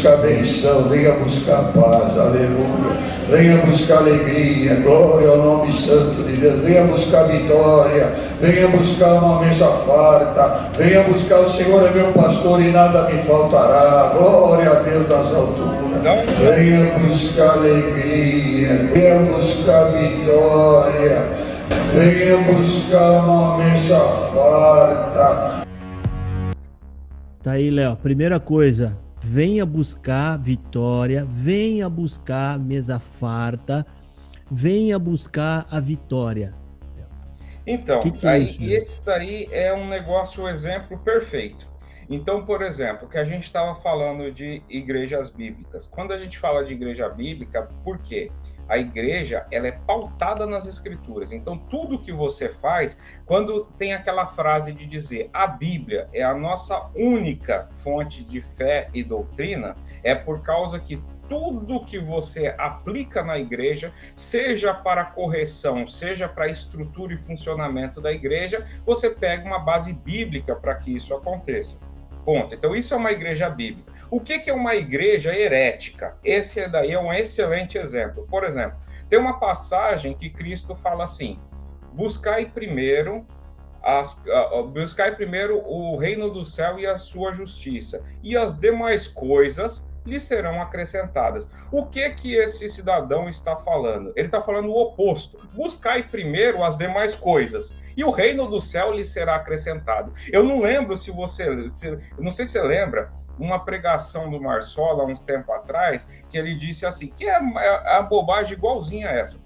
buscar benção, venha buscar paz, aleluia. Venha buscar alegria, glória ao nome santo de Deus. Venha buscar vitória, venha buscar uma mesa farta, venha buscar o Senhor é meu pastor e nada me faltará. Glória a Deus das alturas. Venha buscar alegria, venha buscar vitória, venha buscar uma mesa farta. Tá aí, Léo. Primeira coisa, venha buscar vitória, venha buscar mesa farta, venha buscar a vitória. Então, que é isso, esse daí é um negócio, um exemplo perfeito. Então, por exemplo, que a gente estava falando de igrejas bíblicas. Quando a gente fala de igreja bíblica, por quê? A igreja, ela é pautada nas escrituras. Então, tudo que você faz, quando tem aquela frase de dizer a Bíblia é a nossa única fonte de fé e doutrina, é por causa que tudo que você aplica na igreja, seja para correção, seja para estrutura e funcionamento da igreja, você pega uma base bíblica para que isso aconteça. Ponto. Então, isso é uma igreja bíblica. O que é uma igreja herética? Esse daí é um excelente exemplo. Por exemplo, tem uma passagem que Cristo fala assim: buscai primeiro o reino do céu e a sua justiça, e as demais coisas lhe serão acrescentadas. O que esse cidadão está falando? Ele está falando o oposto. Buscai primeiro as demais coisas, e o reino do céu lhe será acrescentado. Eu não lembro se você... não sei se você lembra, uma pregação do Marçola, há uns tempos atrás, que ele disse assim, que é a bobagem igualzinha a essa,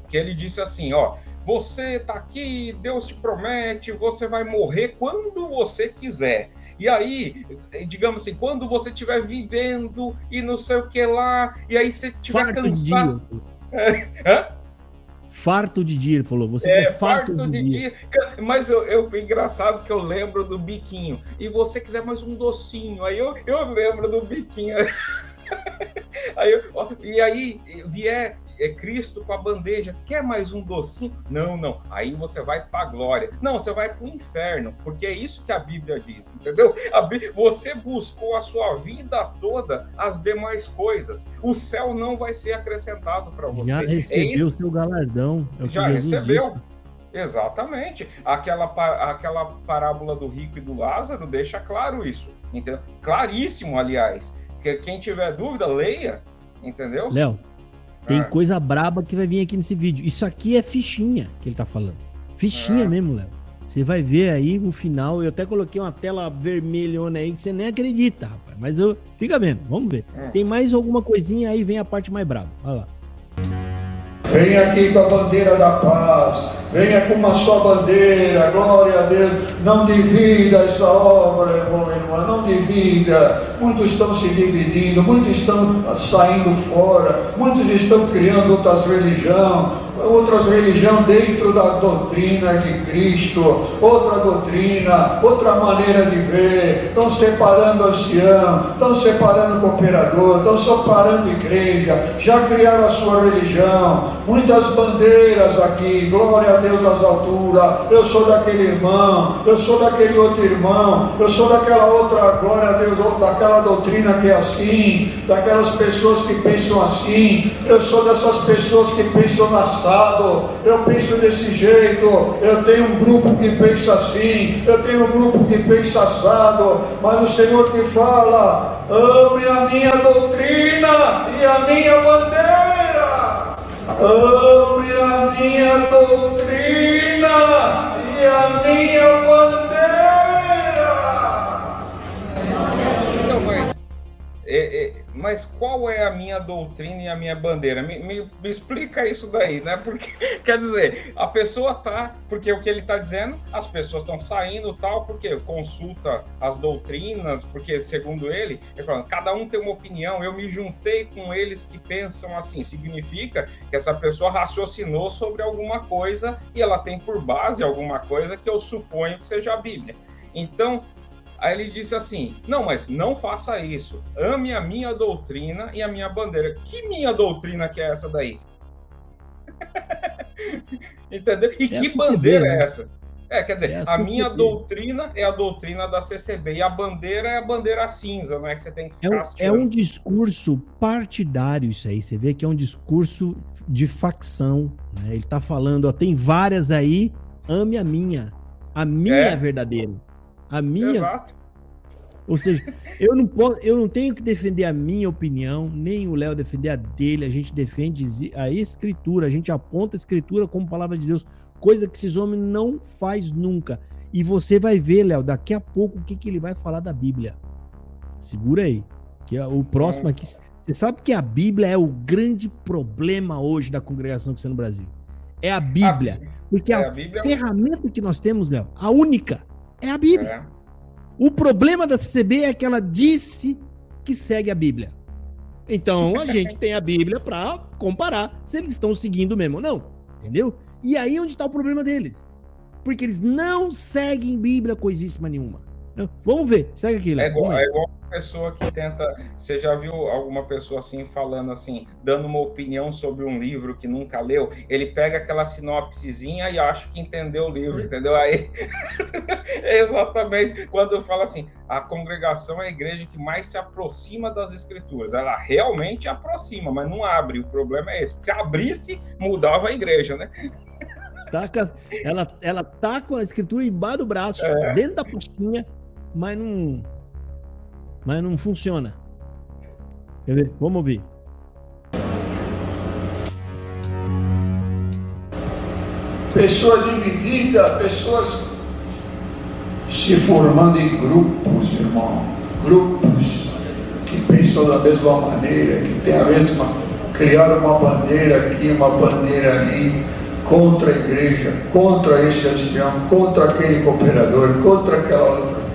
que ele disse assim, ó, você está aqui, Deus te promete, você vai morrer quando você quiser. E aí, digamos assim, quando você estiver vivendo e não sei o que lá, e aí você estiver cansado... Farto de dia, ele falou. Você é farto de dia. Mas eu engraçado que eu lembro do biquinho. E você quiser mais um docinho. Aí eu lembro do biquinho. E aí vier Cristo com a bandeja, quer mais um docinho? Não. Aí você vai para a glória. Não, você vai para o inferno, porque é isso que a Bíblia diz, entendeu? Você buscou a sua vida toda as demais coisas. O céu não vai ser acrescentado para você. Já recebeu o seu galardão. É o já que Jesus recebeu. disse. Exatamente. Aquela parábola do rico e do Lázaro deixa claro isso. Entendeu? Claríssimo, aliás. Que quem tiver dúvida, leia. Entendeu? Léo, tem coisa braba que vai vir aqui nesse vídeo. Isso aqui é fichinha que ele tá falando. Fichinha mesmo, Léo. Você vai ver aí no final. Eu até coloquei uma tela vermelhona aí que você nem acredita, rapaz. Mas fica vendo, vamos ver. Tem mais alguma coisinha aí, vem a parte mais braba. Olha lá. Venha aqui com a bandeira da paz, venha com uma só bandeira, glória a Deus. Não divida essa obra, irmão, irmã, não divida. Muitos estão se dividindo, muitos estão saindo fora, muitos estão criando outras religiões dentro da doutrina de Cristo, outra doutrina, outra maneira de ver. Estão separando ancião, estão separando cooperador, estão separando igreja, já criaram a sua religião. Muitas bandeiras aqui, glória a Deus das alturas. Eu sou daquele irmão, eu sou daquele outro irmão, eu sou daquela outra, glória a Deus, daquela doutrina que é assim, daquelas pessoas que pensam assim. Eu sou dessas pessoas que pensam assado, eu penso desse jeito. Eu tenho um grupo que pensa assim, eu tenho um grupo que pensa assado, mas o Senhor que fala: ame a minha doutrina e a minha bandeira. Ame a minha doutrina e a minha bandeira. Não, mas qual é a minha doutrina e a minha bandeira? Me explica isso daí, né? Porque, quer dizer, a pessoa tá... Porque o que ele está dizendo, as pessoas estão saindo tal, porque consulta as doutrinas, porque, segundo ele fala, cada um tem uma opinião, eu me juntei com eles que pensam assim. Significa que essa pessoa raciocinou sobre alguma coisa e ela tem por base alguma coisa que eu suponho que seja a Bíblia. Então... Aí ele disse assim, não, mas não faça isso. Ame a minha doutrina e a minha bandeira. Que minha doutrina que é essa daí? Entendeu? E que bandeira é essa? Quer dizer, É a a minha CCB. doutrina é a doutrina da CCB e a bandeira é a bandeira cinza, não é que você tem que ficar É um hasteando. discurso partidário isso aí. Você vê que é um discurso de facção, né? Ele tá falando, ó, tem várias aí, ame a minha. A minha é verdadeira. A minha, Exato. ou seja, eu não tenho que defender a minha opinião, nem o Léo defender a dele. A gente defende a escritura, a gente aponta a escritura como palavra de Deus, coisa que esses homens não faz nunca. E você vai ver, Léo, daqui a pouco o que ele vai falar da Bíblia. Segura aí, que o próximo aqui. Você sabe que a Bíblia é o grande problema hoje da congregação cristã no Brasil. É a Bíblia. Porque a Bíblia ferramenta que nós temos, Léo, a única, é a Bíblia. O problema da CCB é que ela disse que segue a Bíblia. Então a gente tem a Bíblia para comparar se eles estão seguindo mesmo ou não. Entendeu? E aí onde está o problema deles? Porque eles não seguem Bíblia coisíssima nenhuma. Vamos ver, segue aqui, Léo. É igual uma pessoa que tenta. Você já viu alguma pessoa assim falando assim, dando uma opinião sobre um livro que nunca leu? Ele pega aquela sinopsezinha e acha que entendeu o livro, entendeu? Aí exatamente quando fala assim, a congregação é a igreja que mais se aproxima das escrituras. Ela realmente aproxima, mas não abre. O problema é esse. Se abrisse, mudava a igreja, né? Ela tá com a escritura embaixo do braço, dentro da pastinha, mas não funciona. Quer ver? Vamos ouvir. Pessoa dividida, pessoas se formando em grupos, irmão. Grupos que pensam da mesma maneira, que tem a mesma. Criaram uma bandeira aqui, uma bandeira ali, contra a igreja, contra esse ancião, contra aquele cooperador, contra aquela outra.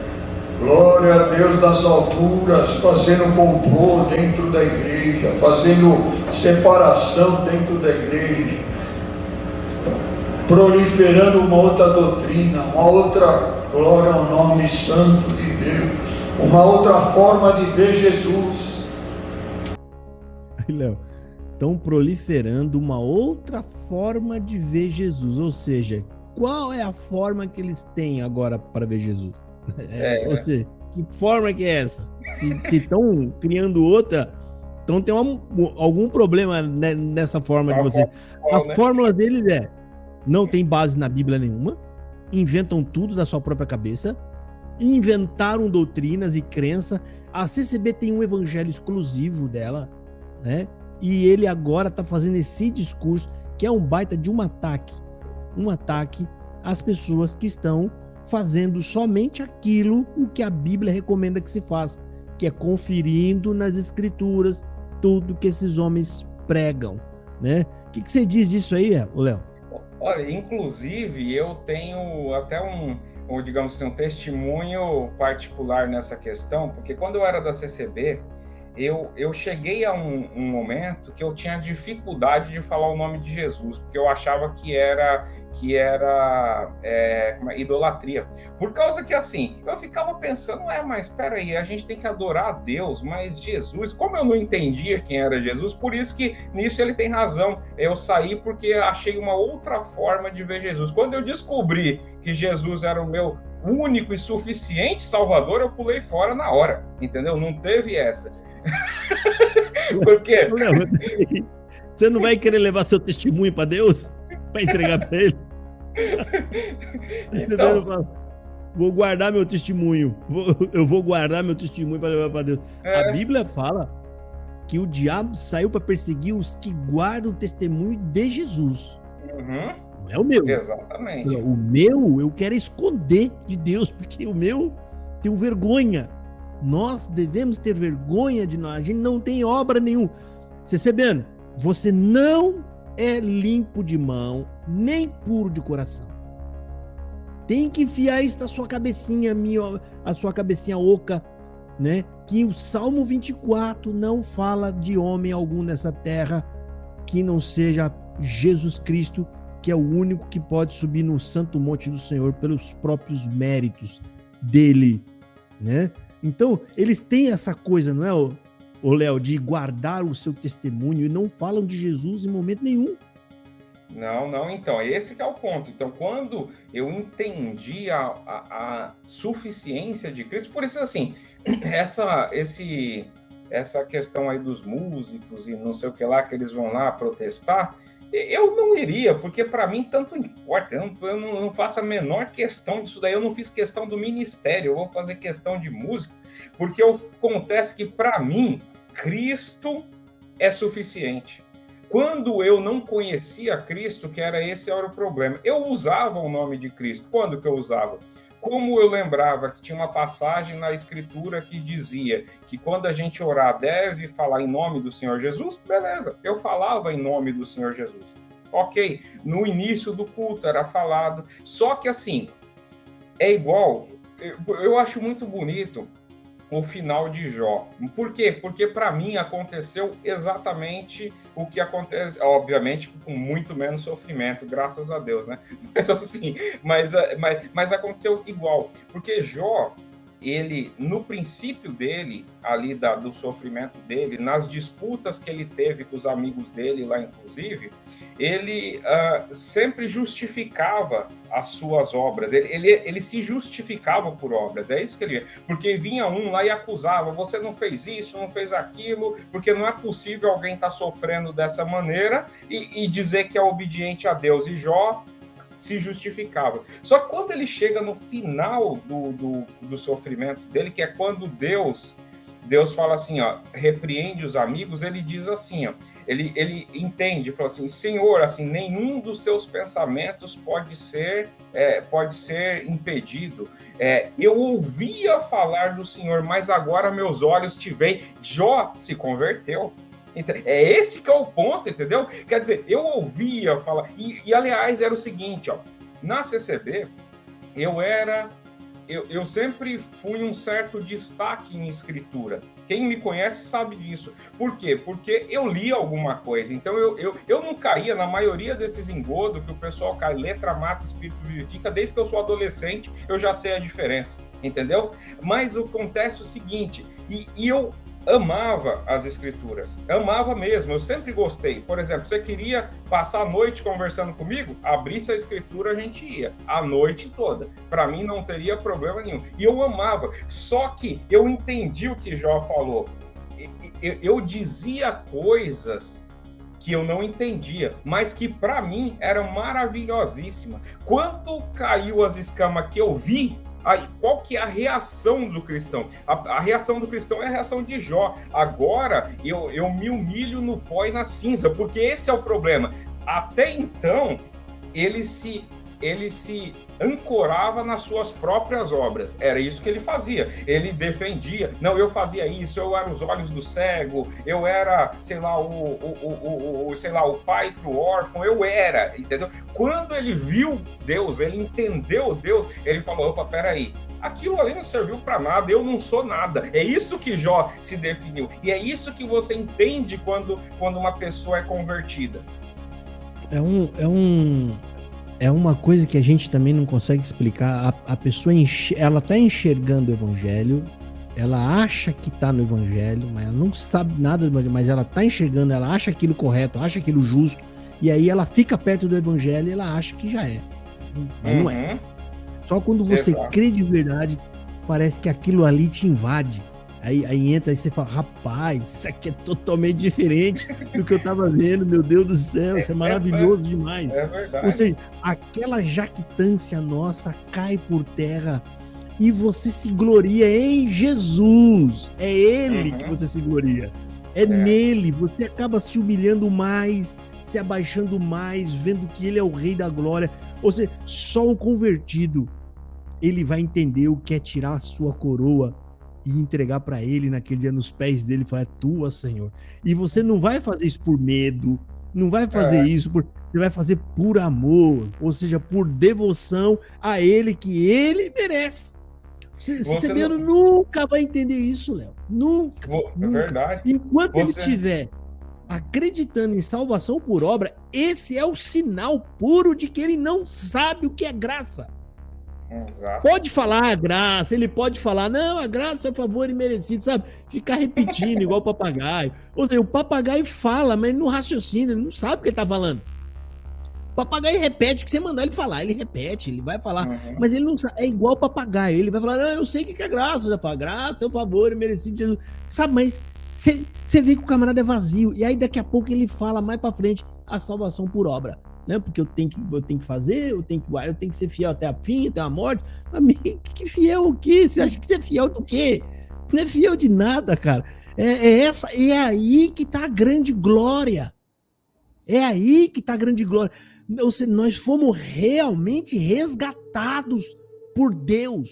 Glória a Deus nas alturas, fazendo complô dentro da igreja, fazendo separação dentro da igreja, proliferando uma outra doutrina, uma outra, glória ao nome santo de Deus, uma outra forma de ver Jesus. Aí, Léo, estão proliferando uma outra forma de ver Jesus, ou seja, qual é a forma que eles têm agora para ver Jesus? Ou seja, que forma que é essa? Se estão criando outra, então tem algum problema nessa forma de vocês. A fórmula deles não tem base na Bíblia nenhuma, inventam tudo da sua própria cabeça, inventaram doutrinas e crenças. A CCB tem um evangelho exclusivo dela, né? E ele agora está fazendo esse discurso que é um baita de um ataque às pessoas que estão fazendo somente aquilo o que a Bíblia recomenda que se faça, que é conferindo nas escrituras tudo que esses homens pregam, né? O que você diz disso aí, Léo? Olha, inclusive eu tenho até digamos assim, um testemunho particular nessa questão, porque quando eu era da CCB, eu cheguei a um momento que eu tinha dificuldade de falar o nome de Jesus, porque eu achava que era idolatria. Por causa que, assim, eu ficava pensando, mas espera aí, a gente tem que adorar a Deus, mas Jesus, como eu não entendia quem era Jesus, por isso que nisso ele tem razão. Eu saí porque achei uma outra forma de ver Jesus. Quando eu descobri que Jesus era o meu único e suficiente Salvador, eu pulei fora na hora, entendeu? Não teve essa. Por quê? Você não vai querer levar seu testemunho para Deus? Para entregar para ele? Então, vou guardar meu testemunho. Eu vou guardar meu testemunho para levar para Deus. A Bíblia fala que o diabo saiu para perseguir os que guardam o testemunho de Jesus. Não é o meu. Exatamente. O meu eu quero esconder de Deus, porque o meu tenho vergonha. Nós devemos ter vergonha de nós. A gente não tem obra nenhuma. CCBano, você não é limpo de mão, nem puro de coração. Tem que enfiar isso na sua cabecinha, a sua cabecinha oca, né? Que o Salmo 24 não fala de homem algum nessa terra que não seja Jesus Cristo, que é o único que pode subir no santo monte do Senhor pelos próprios méritos dele, né? Então, eles têm essa coisa, não é, Léo, de guardar o seu testemunho e não falam de Jesus em momento nenhum. Não, então, esse que é o ponto. Então, quando eu entendi a suficiência de Cristo, por isso, assim, essa questão aí dos músicos e não sei o que lá, que eles vão lá protestar, eu não iria, porque para mim tanto importa, eu não faço a menor questão disso daí, eu não fiz questão do ministério, eu vou fazer questão de músico, porque acontece que para mim, Cristo é suficiente. Quando eu não conhecia Cristo, esse era o problema. Eu usava o nome de Cristo. Quando que eu usava? Como eu lembrava que tinha uma passagem na Escritura que dizia que quando a gente orar deve falar em nome do Senhor Jesus, beleza, eu falava em nome do Senhor Jesus. Ok, no início do culto era falado, só que assim, é igual, eu acho muito bonito o final de Jó. Por quê? Porque para mim aconteceu exatamente o que acontece, obviamente com muito menos sofrimento, graças a Deus, né? Mas assim, mas aconteceu igual, porque Jó, ele, no princípio dele, ali do sofrimento dele, nas disputas que ele teve com os amigos dele lá, inclusive, ele sempre justificava as suas obras, ele se justificava por obras, é isso que ele... Porque vinha um lá e acusava, você não fez isso, não fez aquilo, porque não é possível alguém estar sofrendo dessa maneira e dizer que é obediente a Deus, e Jó se justificava. Só que quando ele chega no final do sofrimento dele, que é quando Deus fala assim, ó, repreende os amigos, ele diz assim, ó, ele entende, fala assim, Senhor, assim, nenhum dos seus pensamentos pode ser impedido. Eu ouvia falar do Senhor, mas agora meus olhos te veem. Jó se converteu. É esse que é o ponto, entendeu? Quer dizer, eu ouvia falar... E aliás, era o seguinte, ó, na CCB, eu sempre fui um certo destaque em escritura. Quem me conhece sabe disso. Por quê? Porque eu li alguma coisa. Então, eu não caía na maioria desses engodos que o pessoal cai. Letra mata, espírito vivifica. Desde que eu sou adolescente, eu já sei a diferença. Entendeu? Mas acontece o seguinte, e eu amava as escrituras, amava mesmo, eu sempre gostei. Por exemplo, você queria passar a noite conversando comigo? Abrisse a escritura, a gente ia, a noite toda. Para mim não teria problema nenhum. E eu amava, só que eu entendi o que Jó falou. Eu dizia coisas que eu não entendia, mas que para mim eram maravilhosíssimas. Quando caiu as escamas que eu vi, aí, qual que é a reação do cristão? A reação do cristão é a reação de Jó. Agora, eu me humilho no pó e na cinza, porque esse é o problema. Até então, ele se ancorava nas suas próprias obras. Era isso que ele fazia. Ele defendia. Não, eu fazia isso, eu era os olhos do cego, eu era, sei lá, o pai pro órfão, eu era, entendeu? Quando ele viu Deus, ele entendeu Deus, ele falou, opa, peraí, aquilo ali não serviu para nada, eu não sou nada. É isso que Jó se definiu. E é isso que você entende quando uma pessoa é convertida. É uma coisa que a gente também não consegue explicar. A pessoa, ela tá enxergando o evangelho, ela acha que tá no evangelho, mas ela não sabe nada do evangelho, mas ela tá enxergando, ela acha aquilo correto, acha aquilo justo, e aí ela fica perto do evangelho e ela acha que já é. Mas não é. Só quando você crê de verdade, parece que aquilo ali te invade. Aí entra e você fala, rapaz, isso aqui é totalmente diferente do que eu tava vendo, meu Deus do céu, isso é maravilhoso demais. É verdade. Ou seja, aquela jactância nossa cai por terra e você se gloria em Jesus. É Ele que você se gloria. É nele, você acaba se humilhando mais, se abaixando mais, vendo que Ele é o Rei da Glória. Ou seja, só um convertido, ele vai entender o que é tirar a sua coroa e entregar para ele naquele dia nos pés dele e falar, é tua, Senhor. E você não vai fazer isso por medo, não vai fazer isso você vai fazer por amor, ou seja, por devoção a ele, que ele merece. Você nunca vai entender isso, Léo. Nunca. É verdade. Enquanto ele estiver acreditando em salvação por obra, esse é o sinal puro de que ele não sabe o que é graça. Exato. Pode falar a graça, ele pode falar, não, a graça é um favor imerecido, sabe? Ficar repetindo igual o papagaio. Ou seja, o papagaio fala, mas ele não raciocina, ele não sabe o que ele tá falando. O papagaio repete o que você mandar ele falar. Ele repete, ele vai falar. Uhum. Mas ele não sabe. É igual o papagaio. Ele vai falar, não, eu sei o que é graça. Já fala, graça é o favor merecido de Jesus. Sabe, mas você vê que o camarada é vazio. E aí daqui a pouco ele fala mais pra frente a salvação por obra. Né? Porque eu tenho que fazer, eu tenho que ser fiel até a fim, até a morte. Pra mim, que fiel o quê? Você acha que você é fiel do quê? Não é fiel de nada, cara. É aí que tá a grande glória. É aí que tá a grande glória. Nós fomos realmente resgatados por Deus.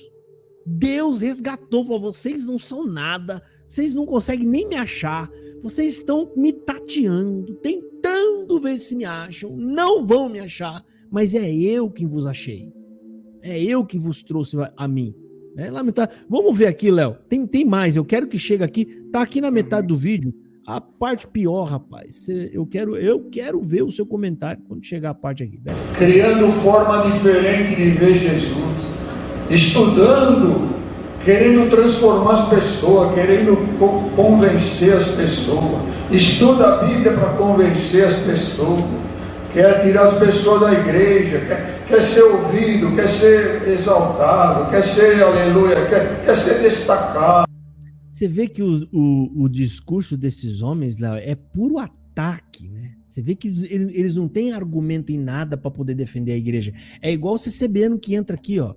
Deus resgatou, falou, vocês não são nada, vocês não conseguem nem me achar, vocês estão me tateando, tentando ver se me acham, não vão me achar, mas é eu quem vos achei. É eu que vos trouxe a mim. É lamentável. Vamos ver aqui, Léo. Tem mais. Eu quero que chegue aqui. Tá aqui na metade do vídeo. A parte pior, rapaz. Eu quero ver o seu comentário quando chegar a parte aqui. Criando forma diferente de ver Jesus. Estudando, querendo transformar as pessoas, querendo convencer as pessoas. Estuda a Bíblia para convencer as pessoas. Quer tirar as pessoas da igreja, quer ser ouvido, quer ser exaltado, quer ser, aleluia, quer ser destacado. Você vê que o discurso desses homens, Léo, é puro ataque, né? Você vê que eles não têm argumento em nada para poder defender a igreja. É igual o CCBN que entra aqui, ó.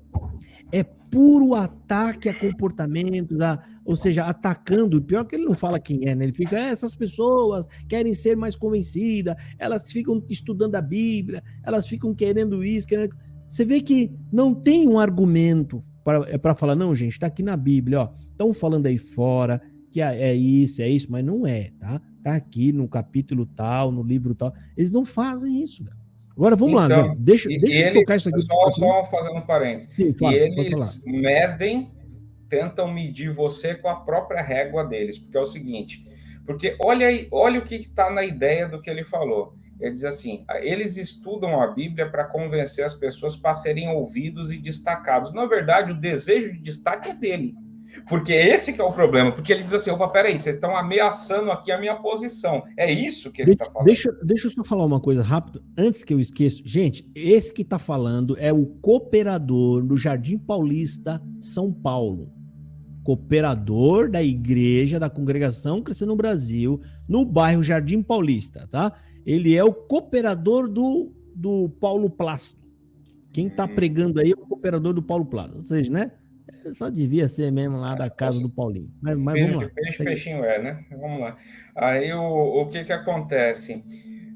É puro ataque a comportamentos, ou seja, atacando. Pior que ele não fala quem é, né? Ele fica, essas pessoas querem ser mais convencidas, elas ficam estudando a Bíblia, elas ficam querendo isso, querendo... Você vê que não tem um argumento para falar, não, gente, tá aqui na Bíblia, ó. Estão falando aí fora que é isso, mas não é, tá? Tá aqui no capítulo tal, no livro tal. Eles não fazem isso, né? Agora vamos lá, Léo. Deixa eu tocar isso aqui. Só fazendo um parênteses. Sim, fala, e eles tentam medir você com a própria régua deles, porque é o seguinte, porque olha o que está na ideia do que ele falou. Ele diz assim, eles estudam a Bíblia para convencer as pessoas para serem ouvidos e destacados. Na verdade, o desejo de destaque é dele. Porque esse que é o problema, porque ele diz assim, opa, peraí, vocês estão ameaçando aqui a minha posição. É isso que ele está falando. Deixa eu só falar uma coisa rápido, antes que eu esqueça. Gente, esse que está falando é o cooperador do Jardim Paulista, São Paulo. Cooperador da igreja, da congregação Crescendo no Brasil, no bairro Jardim Paulista, tá? Ele é o cooperador do Paulo Plasto. Quem está pregando aí é o cooperador do Paulo Plasto. Ou seja, né? Só devia ser mesmo lá da casa do Paulinho. Mas vamos lá. Peixinho né? Vamos lá. Aí o que acontece?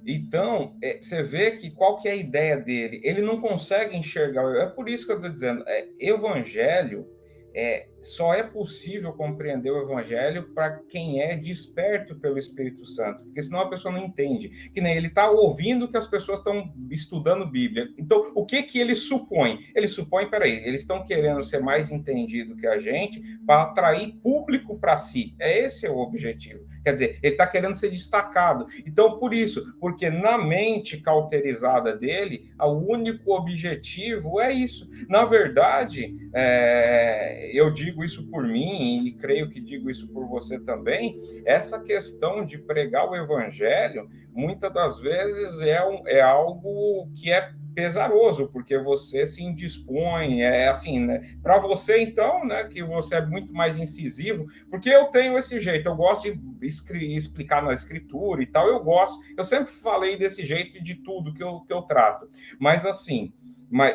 Então, você vê que qual que é a ideia dele? Ele não consegue enxergar. É por isso que eu estou dizendo. Evangelho, só é possível compreender o Evangelho para quem é desperto pelo Espírito Santo, porque senão a pessoa não entende, que nem ele está ouvindo que as pessoas estão estudando Bíblia. Então, o que ele supõe? Ele supõe, peraí, eles estão querendo ser mais entendido que a gente para atrair público para si. Esse é o objetivo. Quer dizer, ele está querendo ser destacado. Então, por isso, porque na mente cauterizada dele, o único objetivo é isso. Na verdade, eu digo isso por mim e creio que digo isso por você também, essa questão de pregar o evangelho, muitas das vezes é algo que é pesaroso, porque você se indispõe, assim, né? Para você, então, né, que você é muito mais incisivo, porque eu tenho esse jeito, eu gosto de explicar na escritura e tal, eu sempre falei desse jeito de tudo que eu trato, mas assim,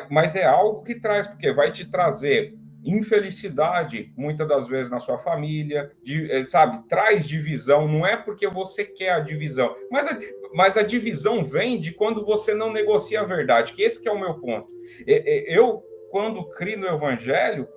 mas é algo que traz, porque vai te trazer infelicidade, muitas das vezes, na sua família, sabe, traz divisão, não é porque você quer a divisão, mas a divisão vem de quando você não negocia a verdade, que esse que é o meu ponto. Eu, quando crio no Evangelho,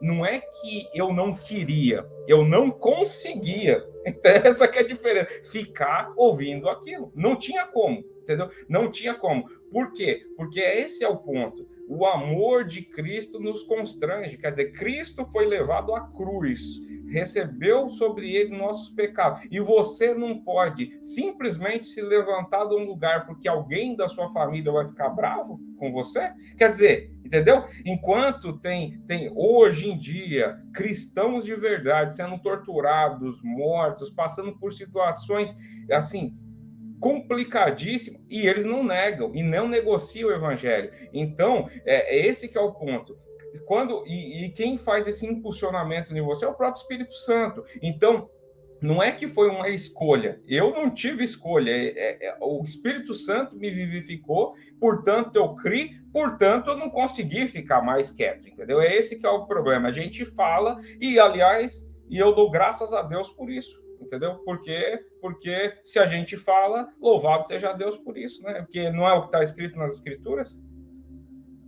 não é que eu não queria, eu não conseguia. Então, essa que é a diferença, ficar ouvindo aquilo. Não tinha como, entendeu? Não tinha como. Por quê? Porque esse é o ponto. O amor de Cristo nos constrange. Quer dizer, Cristo foi levado à cruz, recebeu sobre ele nossos pecados. E você não pode simplesmente se levantar de um lugar porque alguém da sua família vai ficar bravo com você? Quer dizer, entendeu? Enquanto tem hoje em dia cristãos de verdade sendo torturados, mortos, passando por situações assim complicadíssimo, e eles não negam, e não negociam o evangelho. Então, esse que é o ponto. Quem faz esse impulsionamento em você é o próprio Espírito Santo. Então, não é que foi uma escolha. Eu não tive escolha. O Espírito Santo me vivificou, portanto eu criei, portanto eu não consegui ficar mais quieto, entendeu? É esse que é o problema. A gente fala, e aliás, eu dou graças a Deus por isso, entendeu? Porque se a gente fala, louvado seja Deus por isso, né? Porque não é o que está escrito nas Escrituras?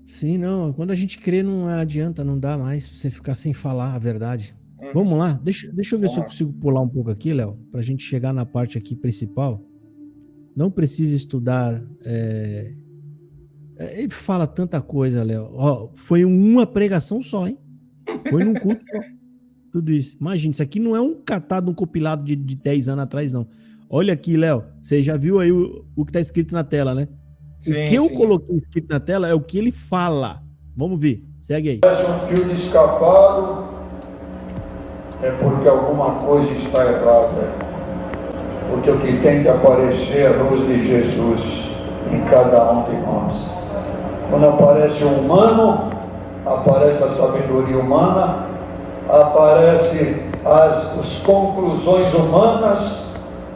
Sim, não. Quando a gente crê, não adianta, não dá mais pra você ficar sem falar a verdade. Uhum. Vamos lá, deixa eu ver Vamos se eu lá. consigo pular um pouco aqui, Léo, pra gente chegar na parte aqui principal. Não precisa estudar. Ele fala tanta coisa, Léo. Ó, foi uma pregação só, hein? Foi num culto só. Tudo isso. Imagina, isso aqui não é um catado, um compilado de 10 anos atrás, não. Olha aqui, Léo. Você já viu aí o que tá escrito na tela, né? Sim, o que eu sim. coloquei escrito na tela é o que ele fala. Vamos ver. Segue aí. Se um fio de escapado, é porque alguma coisa está errada. Porque o que tem que aparecer é a luz de Jesus em cada um de nós. Quando aparece o humano, aparece a sabedoria humana, aparece as conclusões humanas.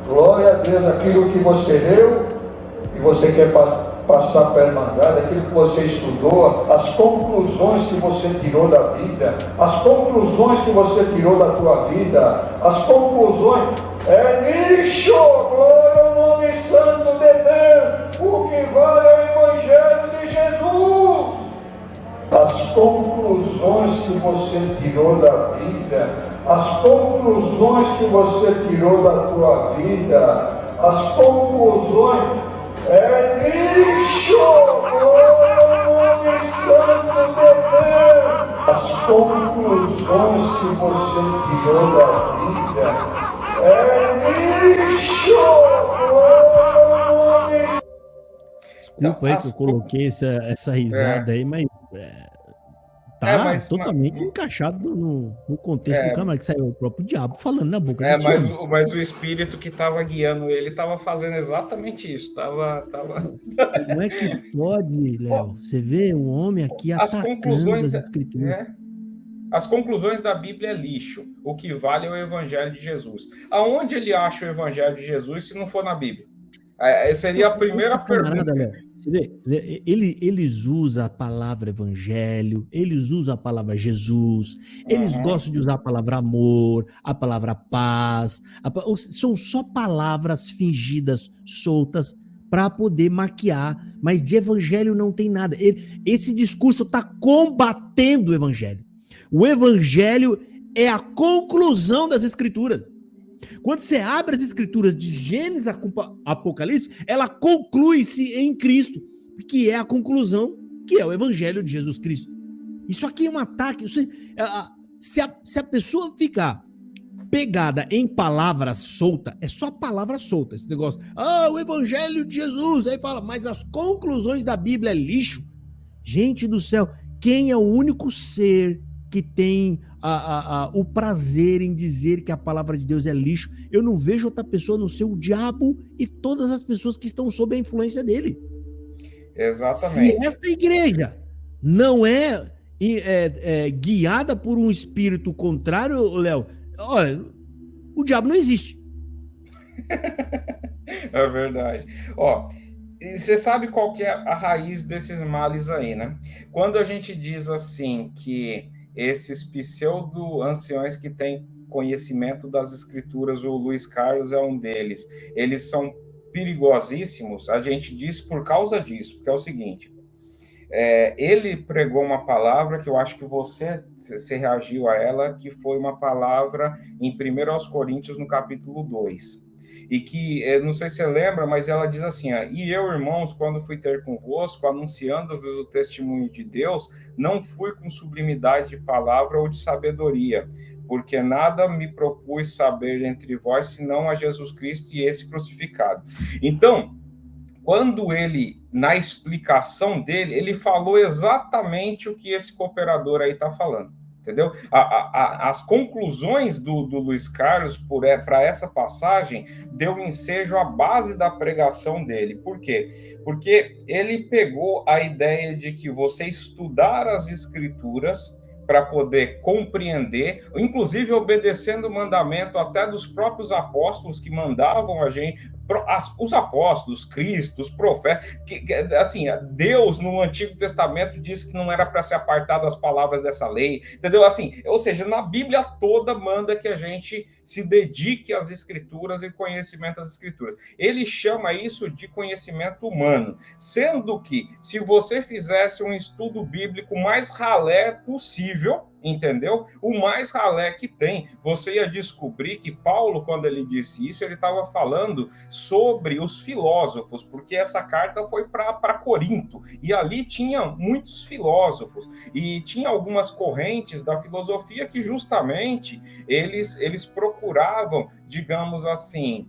Glória a Deus, aquilo que você leu e você quer passar para a Irmandade, aquilo que você estudou, as conclusões que você tirou da Bíblia, as conclusões que você tirou da tua vida, as conclusões, é lixo, glória ao nome santo de Deus, o que vale é o Evangelho de Jesus. As conclusões que você tirou da Bíblia, as conclusões que você tirou da tua vida, as conclusões, é lixo, glória ao nome santo de Deus. As conclusões que você tirou da Bíblia, é lixo, glória ao nome. Desculpa aí que eu coloquei essa risada aí, mas tá totalmente encaixado no contexto do câmera, que saiu o próprio diabo falando na boca desse homem. Mas o espírito que estava guiando ele estava fazendo exatamente isso. Tava... Como é que pode, Léo? Você vê um homem aqui atacando as escrituras. As conclusões da Bíblia é lixo. O que vale é o Evangelho de Jesus. Aonde ele acha o Evangelho de Jesus se não for na Bíblia? Seria a primeira pergunta. Léo, você vê, eles usam a palavra evangelho, eles usam a palavra Jesus, eles gostam de usar a palavra amor, a palavra paz, são só palavras fingidas, soltas, para poder maquiar, mas de evangelho não tem nada. Esse discurso está combatendo o evangelho. O evangelho é a conclusão das escrituras. Quando você abre as escrituras de Gênesis a Apocalipse, ela conclui-se em Cristo, que é a conclusão, que é o Evangelho de Jesus Cristo. Isso aqui é um ataque. Se a pessoa ficar pegada em palavras soltas, é só palavra solta esse negócio. O Evangelho de Jesus, aí fala, mas as conclusões da Bíblia é lixo. Gente do céu, quem é o único ser que tem o prazer em dizer que a palavra de Deus é lixo? Eu não vejo outra pessoa no seu diabo e todas as pessoas que estão sob a influência dele. Exatamente. Se essa igreja não é guiada por um espírito contrário, Léo, olha, o diabo não existe. É verdade. Você sabe qual que é a raiz desses males aí, né? Quando a gente diz assim que esses pseudo-anciões que têm conhecimento das escrituras, o Luiz Carlos é um deles, eles são perigosíssimos, a gente diz por causa disso, que é o seguinte, ele pregou uma palavra que eu acho que você reagiu a ela, que foi uma palavra em 1 Coríntios, no capítulo 2, e que, não sei se você lembra, mas ela diz assim, e eu, irmãos, quando fui ter convosco, anunciando-vos o testemunho de Deus, não fui com sublimidade de palavra ou de sabedoria, porque nada me propus saber entre vós, senão a Jesus Cristo e esse crucificado. Então, quando ele, na explicação dele, ele falou exatamente o que esse cooperador aí está falando. entendeu? As conclusões do Luiz Carlos para essa passagem deu ensejo à base da pregação dele. Por quê? Porque ele pegou a ideia de que você estudar as Escrituras para poder compreender, inclusive obedecendo o mandamento até dos próprios apóstolos que mandavam a gente, os apóstolos, Cristo, os profetas, assim, Deus no Antigo Testamento disse que não era para se apartar das palavras dessa lei, entendeu? Assim, ou seja, na Bíblia toda manda que a gente se dedique às Escrituras e conhecimento das Escrituras. Ele chama isso de conhecimento humano, sendo que se você fizesse um estudo bíblico mais ralé possível, entendeu? O mais ralé que tem, você ia descobrir que Paulo, quando ele disse isso, ele estava falando sobre os filósofos, porque essa carta foi para Corinto, e ali tinha muitos filósofos, e tinha algumas correntes da filosofia que justamente eles procuravam, digamos assim,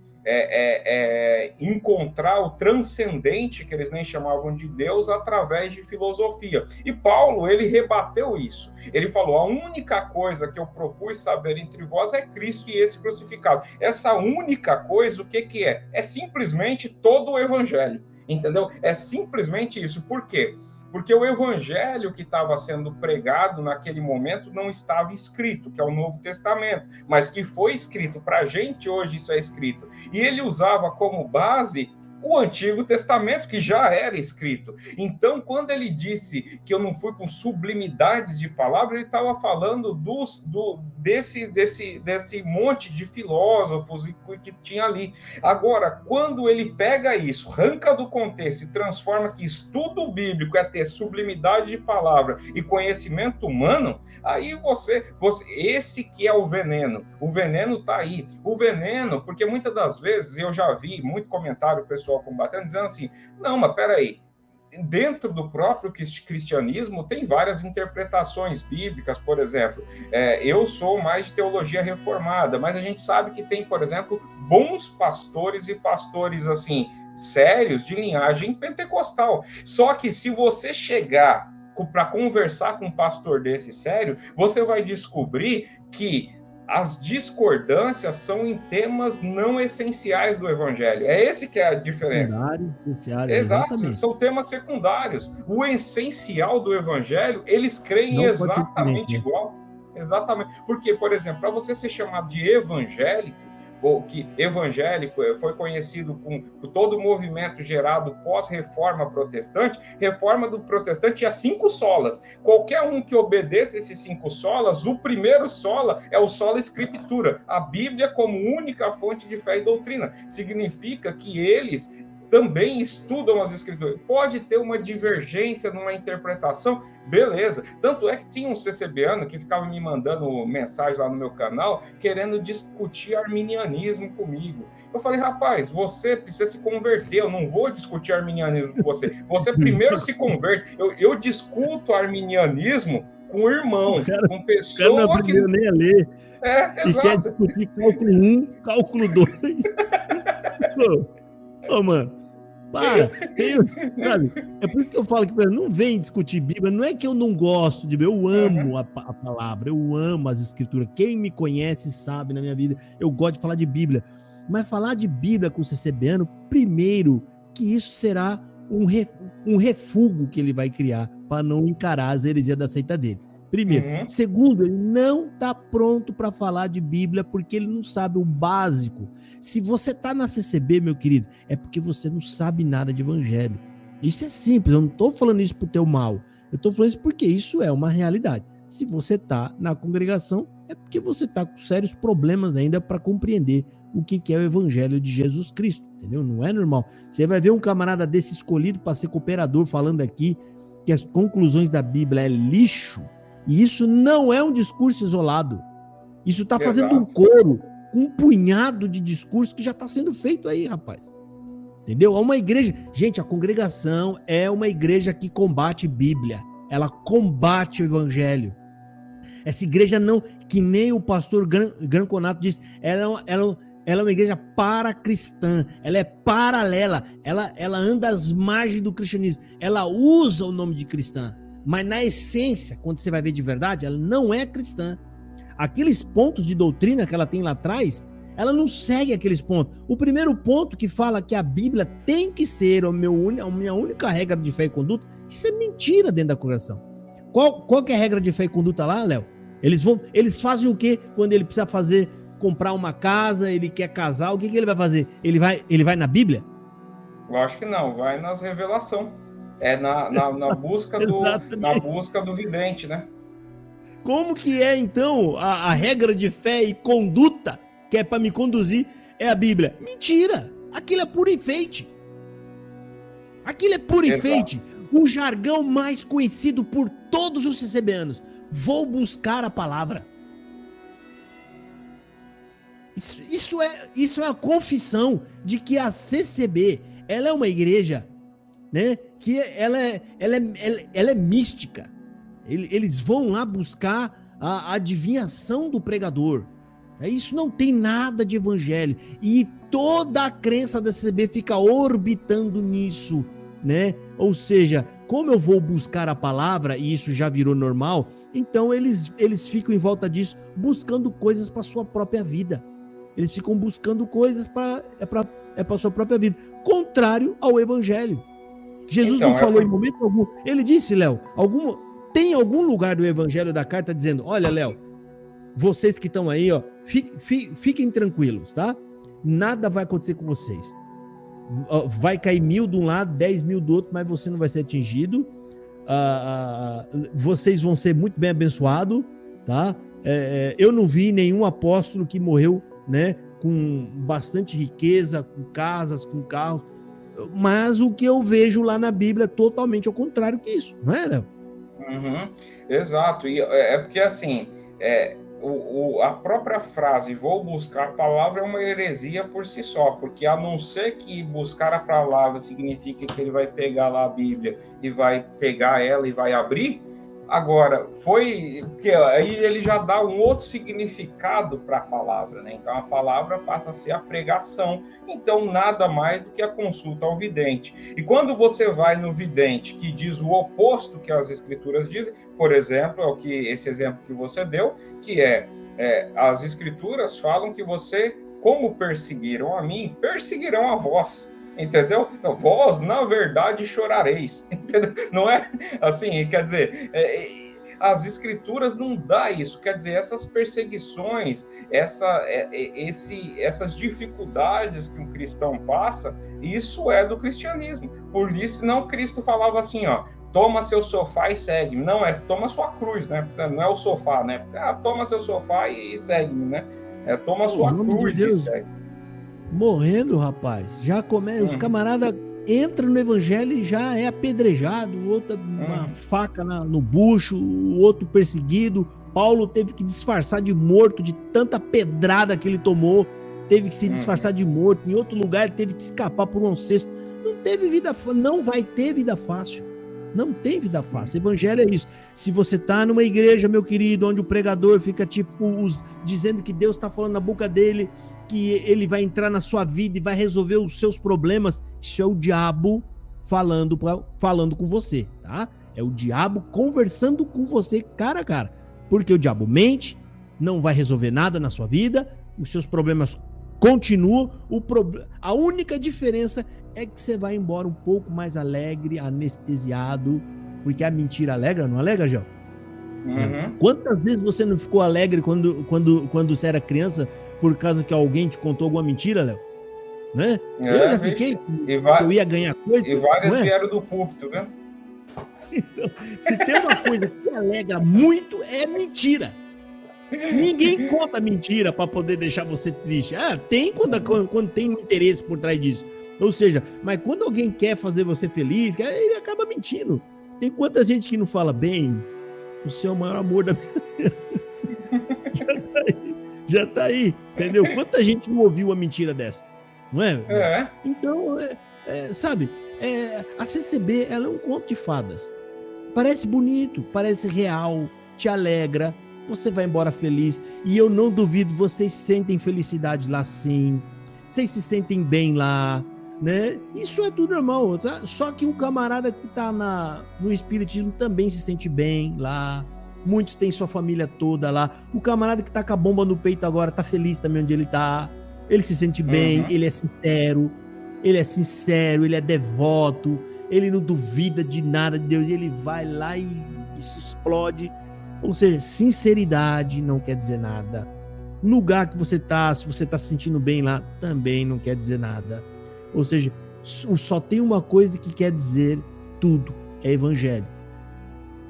encontrar o transcendente, que eles nem chamavam de Deus, através de filosofia. E Paulo, ele rebateu isso. Ele falou, a única coisa que eu propus saber entre vós é Cristo e esse crucificado. Essa única coisa, o que é? É simplesmente todo o evangelho, entendeu? É simplesmente isso. Por quê? Porque o evangelho que estava sendo pregado naquele momento não estava escrito, que é o Novo Testamento, mas que foi escrito. Para a gente hoje isso é escrito. E ele usava como base o Antigo Testamento, que já era escrito. Então, quando ele disse que eu não fui com sublimidades de palavra, ele estava falando desse monte de filósofos que tinha ali. Agora, quando ele pega isso, arranca do contexto e transforma que estudo bíblico é ter sublimidade de palavra e conhecimento humano, aí esse que é o veneno está aí. O veneno, porque muitas das vezes eu já vi muito comentário pessoal combatendo, dizendo assim, não, mas peraí, dentro do próprio cristianismo tem várias interpretações bíblicas, por exemplo, eu sou mais de teologia reformada, mas a gente sabe que tem, por exemplo, bons pastores e pastores, assim, sérios, de linhagem pentecostal. Só que se você chegar para conversar com um pastor desse sério, você vai descobrir que as discordâncias são em temas não essenciais do evangelho. É esse que é a diferença. Exato, são temas secundários. O essencial do evangelho, eles creem exatamente igual. Exatamente. Porque, por exemplo, para você ser chamado de evangélico, ou que evangélico foi conhecido com todo o movimento gerado pós-reforma protestante, reforma do protestante tinha 5 solas. Qualquer um que obedeça esses 5 solas, o primeiro sola é o sola escritura, a Bíblia como única fonte de fé e doutrina. Significa que eles também estudam as Escrituras. Pode ter uma divergência numa interpretação, beleza. Tanto é que tinha um CCBano que ficava me mandando mensagem lá no meu canal, querendo discutir arminianismo comigo. Eu falei, rapaz, você precisa se converter, eu não vou discutir arminianismo com você. Você primeiro se converte. Eu discuto arminianismo com irmão, com pessoa não aprendeu nem a ler. Exato. E quer discutir cálculo 1, cálculo 2. Ô, mano, para. Sabe? É por isso que eu falo que não vem discutir Bíblia. Não é que eu não gosto de Bíblia. Eu amo a palavra. Eu amo as Escrituras. Quem me conhece sabe na minha vida. Eu gosto de falar de Bíblia. Mas falar de Bíblia com o CCBano, primeiro, que isso será um refúgio que ele vai criar para não encarar as heresias da seita dele. Primeiro. Segundo, ele não está pronto para falar de Bíblia porque ele não sabe o básico. Se você está na CCB, meu querido, é porque você não sabe nada de evangelho. Isso é simples, eu não estou falando isso pro teu mal. Eu estou falando isso porque isso é uma realidade. Se você está na congregação, é porque você está com sérios problemas ainda para compreender o que é o evangelho de Jesus Cristo, entendeu? Não é normal. Você vai ver um camarada desse escolhido para ser cooperador falando aqui que as conclusões da Bíblia é lixo. E isso não é um discurso isolado. Isso está fazendo um coro, um punhado de discurso que já está sendo feito aí, rapaz. Entendeu? É uma igreja... Gente, a congregação é uma igreja que combate Bíblia. Ela combate o evangelho. Essa igreja não... Que nem o pastor Granconato disse, ela é uma igreja paracristã. Ela é paralela. Ela anda às margens do cristianismo. Ela usa o nome de cristã. Mas na essência, quando você vai ver de verdade, ela não é cristã. Aqueles pontos de doutrina que ela tem lá atrás, ela não segue aqueles pontos. O primeiro ponto que fala que a Bíblia tem que ser a minha única regra de fé e conduta, isso é mentira dentro da congregação. Qual que é a regra de fé e conduta lá, Léo? Eles fazem o quê quando ele precisa comprar uma casa, ele quer casar, o que ele vai fazer? Ele vai na Bíblia? Eu acho que não, vai nas revelações. É na busca na busca do vidente, né? Como que é, então, a regra de fé e conduta que é para me conduzir é a Bíblia? Mentira! Aquilo é puro enfeite. Aquilo é puro enfeite. O jargão mais conhecido por todos os CCBanos. Vou buscar a palavra. Isso é a confissão de que a CCB, ela é uma igreja, né, que ela é mística. Eles vão lá buscar a adivinhação do pregador. Isso não tem nada de evangelho. E toda a crença da CCB fica orbitando nisso, né? Ou seja, como eu vou buscar a palavra, e isso já virou normal, então eles ficam em volta disso, buscando coisas para sua própria vida. Eles ficam buscando coisas para sua própria vida, contrário ao evangelho. Jesus então, não falou em momento algum. Ele disse, Léo, tem algum lugar do evangelho da carta dizendo, olha, Léo, vocês que estão aí, ó, fiquem tranquilos, tá? Nada vai acontecer com vocês. Vai cair 1.000 de um lado, 10.000 do outro, mas você não vai ser atingido. Vocês vão ser muito bem abençoados, tá? Eu não vi nenhum apóstolo que morreu, né, com bastante riqueza, com casas, com carros, mas o que eu vejo lá na Bíblia é totalmente ao contrário que isso, não é, Léo? Uhum, exato, e é porque assim, a própria frase vou buscar a palavra é uma heresia por si só, porque a não ser que buscar a palavra significa que ele vai pegar lá a Bíblia e vai pegar ela e vai abrir, agora, porque aí ele já dá um outro significado para a palavra, né? Então a palavra passa a ser a pregação, então nada mais do que a consulta ao vidente. E quando você vai no vidente que diz o oposto que as escrituras dizem, por exemplo, esse exemplo que você deu, que as escrituras falam que você, como perseguiram a mim, perseguirão a vós. Entendeu? Então, vós, na verdade, chorareis. Entendeu? Não é assim, quer dizer, as escrituras não dá isso. Quer dizer, essas perseguições, essas dificuldades que um cristão passa, isso é do cristianismo. Por isso, não Cristo falava assim, ó, toma seu sofá e segue-me. Não, toma sua cruz, né? Não é o sofá, né? Toma seu sofá e segue-me, né? Toma sua cruz e segue. Morrendo, rapaz. Já começa, os camaradas entram no evangelho e já é apedrejado, o outro uma faca no bucho, o outro perseguido. Paulo teve que disfarçar de morto de tanta pedrada que ele tomou, teve que se disfarçar de morto. Em outro lugar ele teve que escapar por um cesto. Não vai ter vida fácil. Não tem vida fácil. Evangelho é isso. Se você tá numa igreja, meu querido, onde o pregador fica dizendo que Deus está falando na boca dele, que ele vai entrar na sua vida e vai resolver os seus problemas, isso é o diabo falando com você, tá? É o diabo conversando com você cara a cara. Porque o diabo mente, não vai resolver nada na sua vida, os seus problemas continuam. A única diferença é que você vai embora um pouco mais alegre, anestesiado, porque a mentira alegra, não alegra, Gel? Quantas vezes você não ficou alegre quando você era criança por causa que alguém te contou alguma mentira, Léo? Né? Eu já fiquei, eu ia ganhar coisa. E várias vieram do púlpito, né? Então, se tem uma coisa que alegra muito, é mentira. Ninguém conta mentira para poder deixar você triste. Tem quando tem um interesse por trás disso. Ou seja, mas quando alguém quer fazer você feliz, ele acaba mentindo. Tem quanta gente que não fala bem, você é o maior amor da minha vida. Já tá aí, entendeu? Quanta gente não ouviu uma mentira dessa, não é? Então, sabe, a CCB, ela é um conto de fadas. Parece bonito, parece real, te alegra, você vai embora feliz. E eu não duvido, vocês sentem felicidade lá sim, vocês se sentem bem lá. né? Isso é tudo normal. Só que o camarada que tá no espiritismo também se sente bem lá. Muitos têm sua família toda lá. O camarada que tá com a bomba no peito agora tá feliz também onde ele tá. Ele se sente bem, ele é sincero, ele é devoto, ele não duvida de nada de Deus, ele vai lá e se explode. Ou seja, sinceridade não quer dizer nada. No lugar que você tá, se você tá se sentindo bem lá, também não quer dizer nada. Ou seja, só tem uma coisa que quer dizer tudo, é evangelho.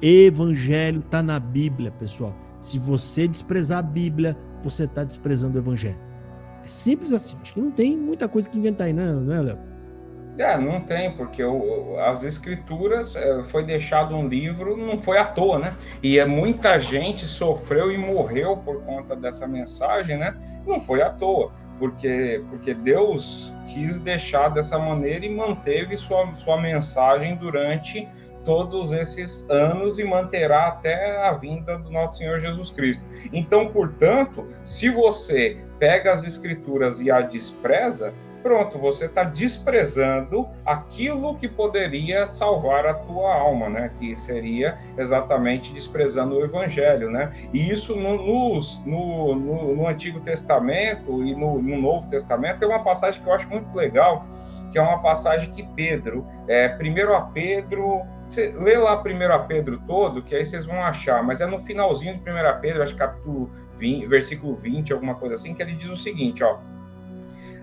Evangelho tá na Bíblia, pessoal. Se você desprezar a Bíblia, você tá desprezando o evangelho. É simples assim. Acho que não tem muita coisa que inventar aí, não é, Léo? Não tem, porque as escrituras foi deixado um livro, não foi à toa, né? E muita gente sofreu e morreu por conta dessa mensagem, né? Não foi à toa, porque Deus quis deixar dessa maneira e manteve sua mensagem durante todos esses anos e manterá até a vinda do nosso Senhor Jesus Cristo. Então, portanto, se você pega as escrituras e a despreza, pronto, você está desprezando aquilo que poderia salvar a tua alma, né? Que seria exatamente desprezando o Evangelho, né? E isso no Antigo Testamento e no Novo Testamento é uma passagem que eu acho muito legal, que é uma passagem que Pedro, 1 Pedro, você lê lá 1 Pedro todo, que aí vocês vão achar, mas é no finalzinho de 1 Pedro, acho que capítulo 20, versículo 20, alguma coisa assim, que ele diz o seguinte, ó: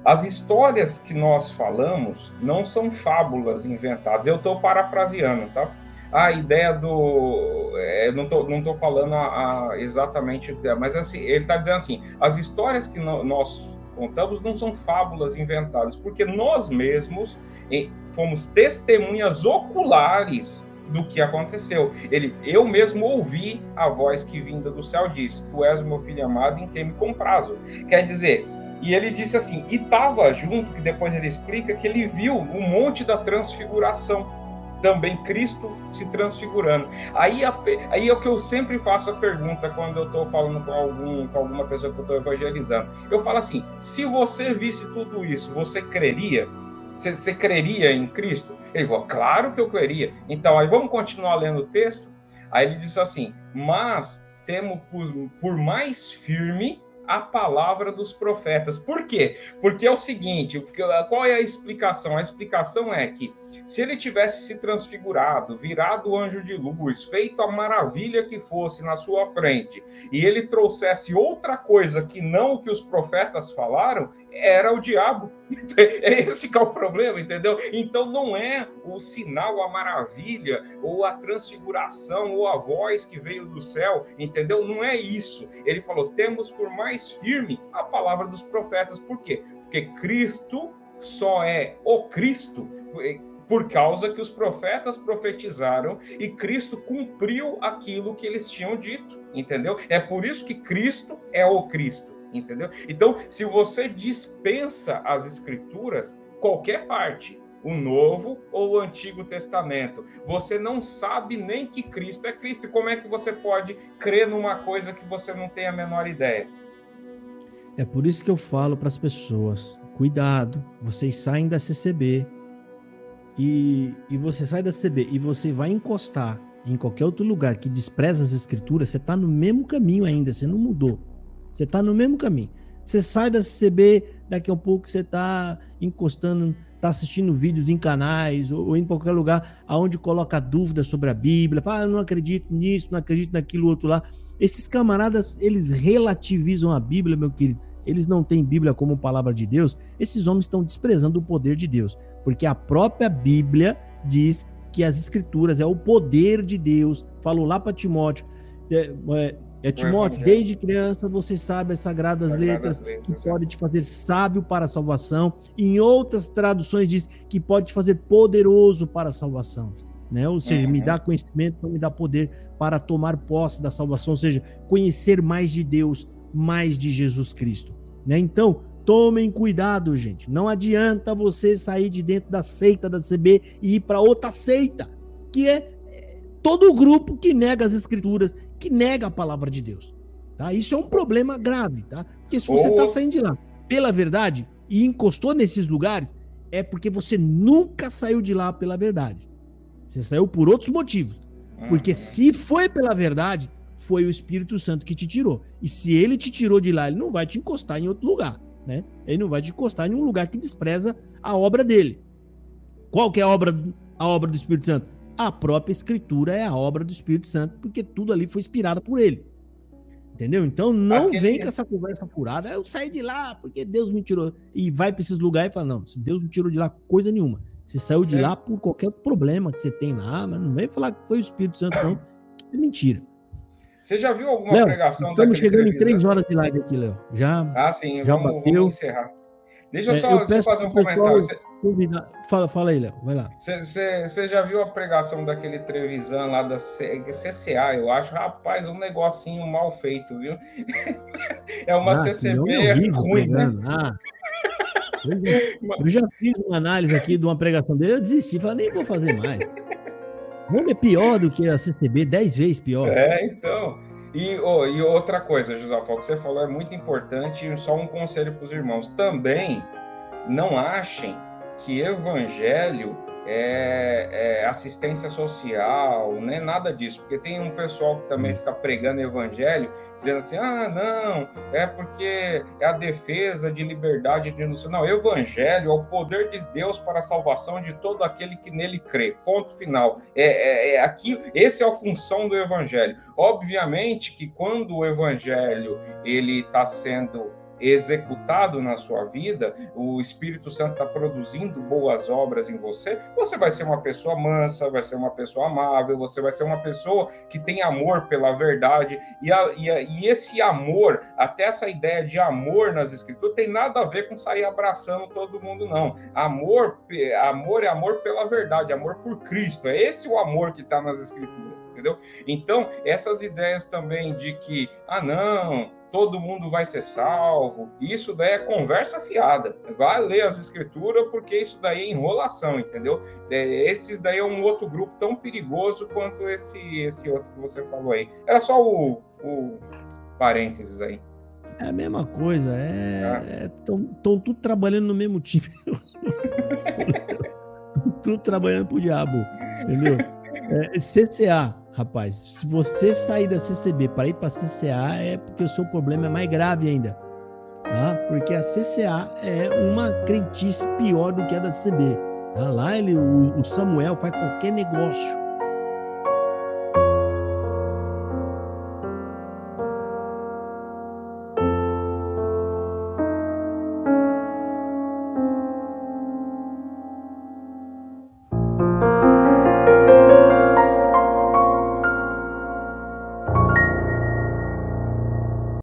as histórias que nós falamos não são fábulas inventadas. Eu estou parafraseando, tá? A ideia do... não tô falando exatamente, mas assim, ele está dizendo assim, as histórias que nós contamos não são fábulas inventadas, porque nós mesmos fomos testemunhas oculares do que aconteceu. Eu mesmo ouvi a voz que vinda do céu disse: tu és o meu filho amado em quem me comprazo. Quer dizer, e ele disse assim, e estava junto, que depois ele explica, que ele viu o monte da transfiguração, também Cristo se transfigurando. Aí é o que eu sempre faço a pergunta quando eu estou falando com alguma pessoa que eu estou evangelizando. Eu falo assim, se você visse tudo isso, você creria? Você creria em Cristo? Ele falou, claro que eu creria. Então, aí vamos continuar lendo o texto? Aí ele disse assim, mas temos por mais firme a palavra dos profetas. Por quê? Porque é o seguinte, qual é a explicação? A explicação é que se ele tivesse se transfigurado, virado anjo de luz, feito a maravilha que fosse na sua frente, e ele trouxesse outra coisa que não o que os profetas falaram, era o diabo. É esse que é o problema, entendeu? Então não é o sinal, a maravilha, ou a transfiguração, ou a voz que veio do céu, entendeu? Não é isso. Ele falou, temos por mais firme a palavra dos profetas. Por quê? Porque Cristo só é o Cristo por causa que os profetas profetizaram e Cristo cumpriu aquilo que eles tinham dito, entendeu? É por isso que Cristo é o Cristo. Entendeu? Então, se você dispensa as escrituras, qualquer parte, o Novo ou o Antigo Testamento, você não sabe nem que Cristo é Cristo. E como é que você pode crer numa coisa que você não tem a menor ideia? É por isso que eu falo para as pessoas, cuidado, vocês saem da CCB e você sai da CCB e você vai encostar em qualquer outro lugar que despreza as escrituras, você está no mesmo caminho ainda, você não mudou. Você está no mesmo caminho. Você sai da CCB, daqui a um pouco você está encostando, está assistindo vídeos em canais ou em qualquer lugar onde coloca dúvidas sobre a Bíblia. Fala, eu não acredito nisso, não acredito naquilo outro lá. Esses camaradas, eles relativizam a Bíblia, meu querido. Eles não têm Bíblia como palavra de Deus. Esses homens estão desprezando o poder de Deus. Porque a própria Bíblia diz que as Escrituras é o poder de Deus. Falou lá para Timóteo... Timóteo, desde criança você sabe as sagradas letras que podem te fazer sábio para a salvação. Em outras traduções diz que pode te fazer poderoso para a salvação, né? Ou seja, me dá conhecimento, me dá poder para tomar posse da salvação, ou seja, conhecer mais de Deus, mais de Jesus Cristo, né? Então, tomem cuidado, gente. Não adianta você sair de dentro da seita da CB e ir para outra seita, que é todo o grupo que nega as escrituras, que nega a palavra de Deus, tá? Isso é um problema grave, tá? Porque se você está saindo de lá pela verdade e encostou nesses lugares, é porque você nunca saiu de lá pela verdade. Você saiu por outros motivos. Porque se foi pela verdade, foi o Espírito Santo que te tirou. E se ele te tirou de lá, ele não vai te encostar em outro lugar, né? Ele não vai te encostar em um lugar que despreza a obra dele. Qual que é a obra do Espírito Santo? A própria Escritura é a obra do Espírito Santo, porque tudo ali foi inspirado por ele. Entendeu? Então não vem com essa conversa furada. Eu saí de lá porque Deus me tirou. E vai para esses lugares e fala, não, se Deus me tirou de lá, coisa nenhuma. Você saiu de lá por qualquer problema que você tem lá, mas não vem falar que foi o Espírito Santo, não. Isso é mentira. Você já viu alguma Léo, pregação estamos chegando televisão? em 3 horas de live aqui, Léo. Sim, já vamos encerrar. Deixa eu só fazer um comentário. Fala aí, Léo, vai lá. Você já viu a pregação daquele Trevisan lá da CCA, eu acho? Rapaz, um negocinho mal feito, viu? É uma CCB ruim, né? Eu já fiz uma análise aqui de uma pregação dele, eu desisti, falei, nem vou fazer mais. Vamos é pior do que a CCB, 10 vezes pior. Então. E outra coisa, José, o que você falou é muito importante, só um conselho para os irmãos. Também não achem que evangelho é assistência social, não é nada disso, porque tem um pessoal que também fica pregando evangelho, dizendo assim, não, é porque é a defesa de liberdade de não, evangelho é o poder de Deus para a salvação de todo aquele que nele crê, ponto final. Aqui, essa é a função do evangelho. Obviamente que quando o evangelho ele está sendo executado na sua vida, o Espírito Santo está produzindo boas obras em você, você vai ser uma pessoa mansa, vai ser uma pessoa amável, você vai ser uma pessoa que tem amor pela verdade, e esse amor, até essa ideia de amor nas Escrituras, tem nada a ver com sair abraçando todo mundo, não. Amor é amor pela verdade, amor por Cristo, é esse o amor que está nas Escrituras, entendeu? Então, essas ideias também de que, não, todo mundo vai ser salvo, isso daí é conversa fiada. Vai ler as escrituras, porque isso daí é enrolação, entendeu? Esses daí é um outro grupo tão perigoso quanto esse outro que você falou aí. Era só o parênteses aí. É a mesma coisa, estão tudo trabalhando no mesmo time. Tudo trabalhando pro diabo, entendeu? CCA, rapaz, se você sair da CCB para ir para CCA é porque o seu problema é mais grave ainda, tá? Porque a CCA é uma crentice pior do que a da CCB, tá? Lá o Samuel faz qualquer negócio,